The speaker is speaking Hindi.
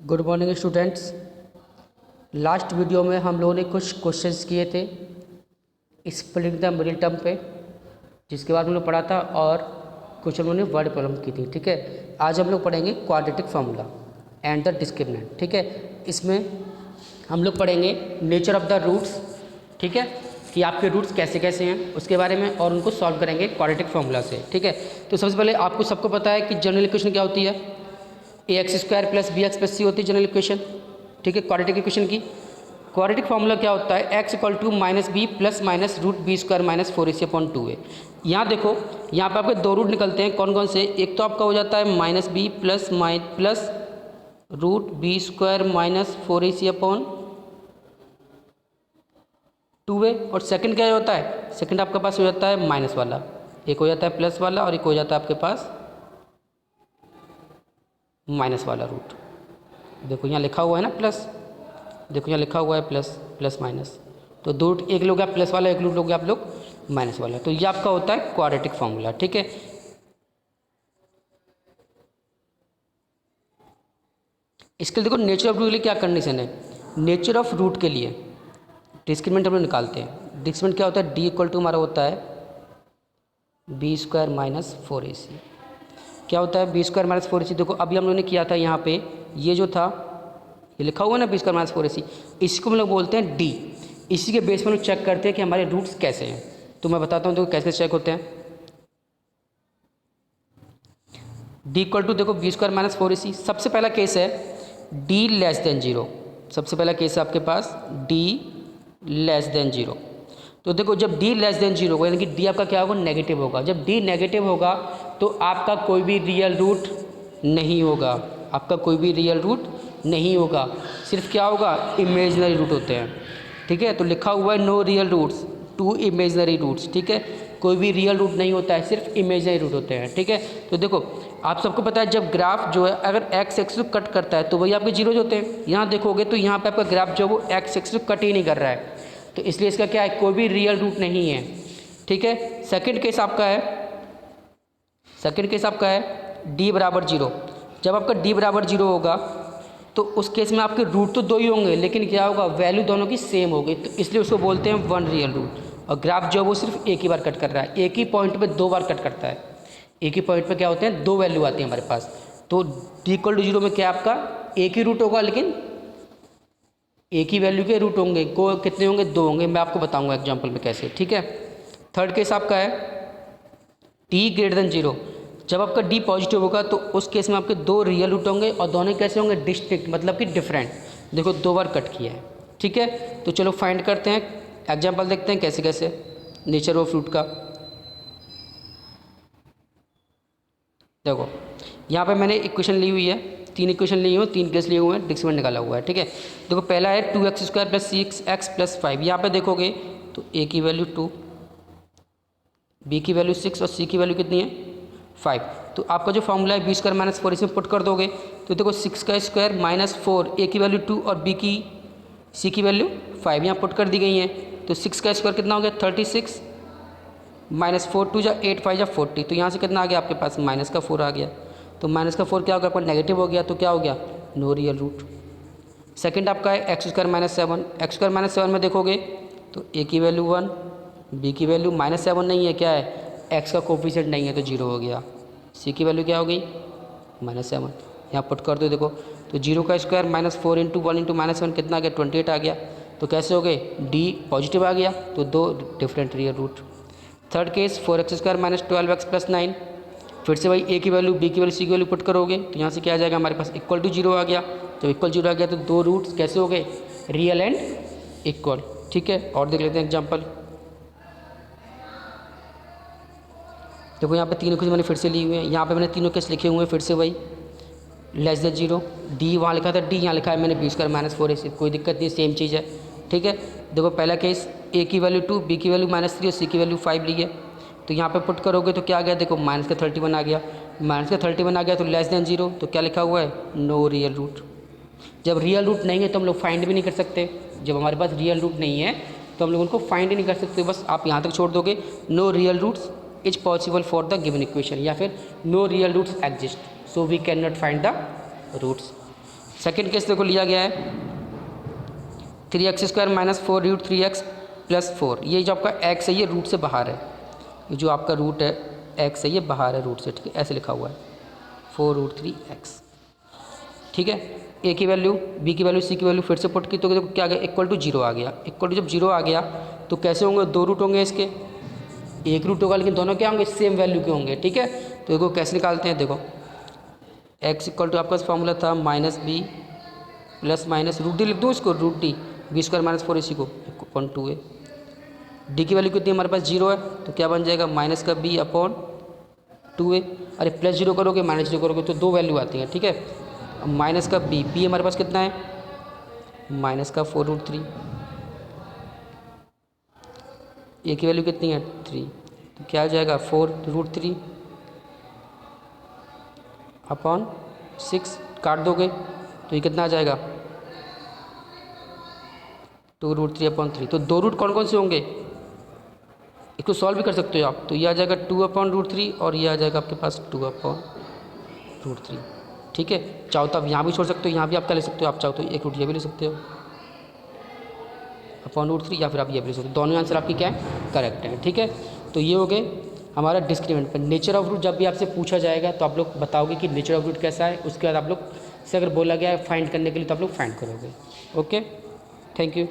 Good morning students. Last video में हम लोगों ने कुछ क्वेश्चंस किए थे स्प्लिटिंग द मिडिल टर्म पे, जिसके बाद हम लोग पढ़ा था, और कुछ हम लोगों ने वर्ड प्रॉब्लम की थी। ठीक है, आज हम लोग पढ़ेंगे quadratic formula and the discriminant. ठीक है, इसमें हम लोग पढ़ेंगे नेचर ऑफ द रूट्स। ठीक है, कि आपके रूट्स कैसे कैसे हैं उसके बारे में, और उनको सॉल्व करेंगे क्वाड्रेटिक फार्मूला से। ठीक है, तो सबसे पहले आपको सबको पता है कि जनरल इक्वेशन क्या होती है, ax² + bx + c होती है जनरल इक्वेशन। ठीक है, क्वाड्रेटिक इक्वेशन की क्वाड्रेटिक फार्मूला क्या होता है, x = -b ± √b² - 4ac/2a। यहाँ देखो, यहाँ पे आपके दो रूट निकलते हैं, कौन कौन से, एक तो आपका हो जाता है -b + √b² - 4ac/2a, और सेकंड क्या होता है, सेकंड आपके पास हो जाता है माइनस वाला, एक हो जाता है प्लस वाला और एक हो जाता है आपके पास माइनस वाला रूट। देखो यहाँ लिखा हुआ है ना प्लस, देखो यहाँ लिखा हुआ है प्लस प्लस माइनस, तो दो रूट, एक लोग आप प्लस वाला, एक लोग आप लोग माइनस वाला, तो ये आपका होता है क्वाड्रेटिक फार्मूला। ठीक है, इसके लिए देखो नेचर ऑफ रूट के लिए क्या कंडीशन है, नेचर ऑफ रूट के लिए डिस्क्रिमिनेंट हम लोग निकालते हैं। डिस्क्रिमिनेंट क्या होता है, d = हमारा होता है b² - 4ac। क्या होता है b² - 4ac, देखो अभी हम लोगों ने किया था यहाँ पे, ये जो था ये लिखा हुआ है ना b² - 4ac, इसको हम लोग बोलते हैं d। इसी के बेस पर हम लोग चेक करते हैं कि हमारे रूट्स कैसे हैं। तो मैं बताता हूँ देखो कैसे चेक होते हैं। d = देखो b² - 4ac, सबसे पहला केस है d < 0। सबसे पहला केस है आपके पास d < 0। तो देखो जब d < 0 होगा, यानी कि d आपका क्या होगा, नेगेटिव होगा। जब d नेगेटिव होगा तो आपका कोई भी रियल रूट नहीं होगा, आपका कोई भी रियल रूट नहीं होगा, सिर्फ क्या होगा, इमेजिनरी रूट होते हैं। ठीक है, तो लिखा हुआ है no real roots, 2 imaginary roots. ठीक है, कोई भी रियल रूट नहीं होता है, सिर्फ इमेजिनरी रूट होते हैं। ठीक है, तो देखो आप सबको पता है जब ग्राफ जो है अगर एक्स एक्सिस कट करता है तो वही आपके जीरोज होते हैं। यहाँ देखोगे तो यहाँ पे आपका ग्राफ जो है वो एक्स एक्सिस कट ही नहीं कर रहा है, तो इसलिए इसका क्या है, कोई भी रियल रूट नहीं है। ठीक है, सेकंड केस आपका है d = 0। जब आपका d = 0 होगा तो उस केस में आपके रूट तो दो ही होंगे, लेकिन क्या होगा, वैल्यू दोनों की सेम होगी, तो इसलिए उसको बोलते हैं वन रियल रूट। और ग्राफ जो है वो सिर्फ एक ही बार कट कर रहा है, एक ही पॉइंट पे दो बार कट करता है, एक ही पॉइंट पे क्या होते हैं, दो वैल्यू आती है हमारे पास। तो d = 0 में क्या आपका एक ही रूट होगा, लेकिन एक ही वैल्यू के रूट होंगे, को कितने होंगे, दो होंगे। मैं आपको बताऊंगा एग्जांपल में कैसे। ठीक है, थर्ड केस आपका है d > 0। जब आपका d पॉजिटिव होगा तो उस केस में आपके दो रियल रूट होंगे, और दोनों कैसे होंगे, डिस्टिंक्ट, मतलब कि डिफरेंट। देखो दो बार कट किया है। ठीक है, तो चलो फाइंड करते हैं, एग्जाम्पल देखते हैं कैसे कैसे नेचर ऑफ रूट का। देखो यहाँ पे मैंने इक्वेशन ली हुई है, तीन इक्वेशन ली हुई है, तीन केस लिए हुए हैं, डिस्क्रिमिनेंट निकाला हुआ है। ठीक है, देखो पहला है 2x² + 6x + 5। यहाँ पे देखोगे तो a की वैल्यू 2, b की वैल्यू 6 और c की वैल्यू कितनी है, 5। तो आपका जो फॉर्मूला है b² - 4, इसमें पुट कर दोगे तो देखो 6 का स्क्वायर -4, a की वैल्यू 2 और c की वैल्यू 5 यहाँ पुट कर दी गई है। तो 6 का स्क्वायर कितना हो गया, 36 -4 2 जा 8 5 जा 40, तो यहाँ से कितना आ गया आपके पास, -4 आ गया। तो -4 क्या हो गया, आपका नेगेटिव हो गया, तो क्या हो गया, नो रियल रूट। सेकंड आपका है x² - 7। x² - 7 में देखोगे तो a की वैल्यू 1, b की वैल्यू -7 नहीं है, क्या है, x का कोफिशिएंट नहीं है, तो 0 हो गया। c की वैल्यू क्या हो गई, -7, यहाँ पुट कर दो। देखो तो 0 का स्क्वायर -4 × 1 × -7 कितना आ गया, 28 आ गया। तो कैसे हो गए, d पॉजिटिव आ गया, तो दो different real root. Third case 4x² - 12x + 9। फिर से भाई a की वैल्यू, b की वैल्यू, c की वैल्यू पुट करोगे तो यहाँ से क्या आ जाएगा, हमारे पास = 0 आ गया। जब = 0 आ गया तो दो रूट्स कैसे हो गए, रियल एंड इक्वल। ठीक है, और देख लेते हैं एग्जाम्पल। देखो यहाँ पे तीनों केस मैंने फिर से ली हुई है, यहाँ पे मैंने तीनों केस लिखे हुए हैं फिर से वही, <0 d वहाँ लिखा था, d यहाँ लिखा है मैंने b² - 4ac, कोई दिक्कत नहीं, सेम चीज़ है। ठीक है, देखो पहला केस a की वैल्यू 2, b की वैल्यू -3 और c की वैल्यू 5 ली है। तो यहाँ पे पुट करोगे तो क्या आ गया, देखो -31 आ गया, -31 आ गया तो <0, तो क्या लिखा हुआ है, नो रियल रूट। जब रियल रूट नहीं है तो हम लोग फाइंड भी नहीं कर सकते, जब हमारे पास रियल रूट नहीं है तो हम लोग उनको फाइंड ही नहीं कर सकते, बस आप यहाँ तक छोड़ दोगे, no real roots is possible for the given equation, या फिर no real roots exist so we can not find the roots. Second case देखो लिया गया है 3x² minus 4 root 3x plus 4। ये जो आपका x है ये रूट से बाहर है, ये जो आपका रूट है x है ये बाहर है रूट से, ठीक है, ऐसे लिखा हुआ है 4 रूट 3x, ठीक है। a की वैल्यू, b की वैल्यू, c की वैल्यू फिर से पुट की तो देखो क्या आ गया, इक्वल टू 0 आ गया। इक्वल टू जब 0 आ गया तो कैसे होंगे, 2 रूट होंगे इसके, एक रूट होगा लेकिन दोनों क्या होंगे, सेम वैल्यू के होंगे, ठीक है। तो देखो कैसे निकालते हैं, देखो x इक्वल टू आपका फॉर्मूला था minus B plus minus root D, लिख दूँ इसको, रूट डी b² माइनस 4 इसी को 1/2a। डी की वैल्यू कितनी हमारे पास 0 है तो क्या बन जाएगा, माइनस का b अपॉन 2a। अरे प्लस 0 करोगे माइनस 0 करोगे तो 2 वैल्यू आती है, ठीक है। अब माइनस का b हमारे पास कितना है, माइनस का 4 रूट 3, a की वैल्यू कितनी है 3, तो क्या आ जाएगा 4 रूट 3 अपॉन 6, काट दोगे तो ये कितना आ जाएगा 2 रूट 3 अपॉन 3। तो 2 रूट कौन कौन से होंगे, इसको सॉल्व भी कर सकते हो आप, तो ये आ जाएगा 2 अपॉन रूट 3 और ये आ जाएगा आपके पास 2 अपॉन रूट 3, ठीक है। चाहो तो आप यहाँ भी छोड़ सकते हो, यहाँ भी आप क्या ले सकते हो, आप चाहो तो एक रूट ये भी ले सकते हो अपॉन रूट 3, या फिर आप ये भी ले सकते हो, दोनों आंसर आपकी क्या है, करेक्ट है, ठीक है। तो ये हो गए हमारा डिस्क्रिमिनेंट पर। नेचर ऑफ रूट जब भी आपसे पूछा जाएगा तो आप लोग बताओगे कि नेचर ऑफ रूट कैसा है, उसके बाद आप लोग से अगर बोला गया है फाइंड करने के लिए तो आप लोग फाइंड करोगे। Okay, thank you.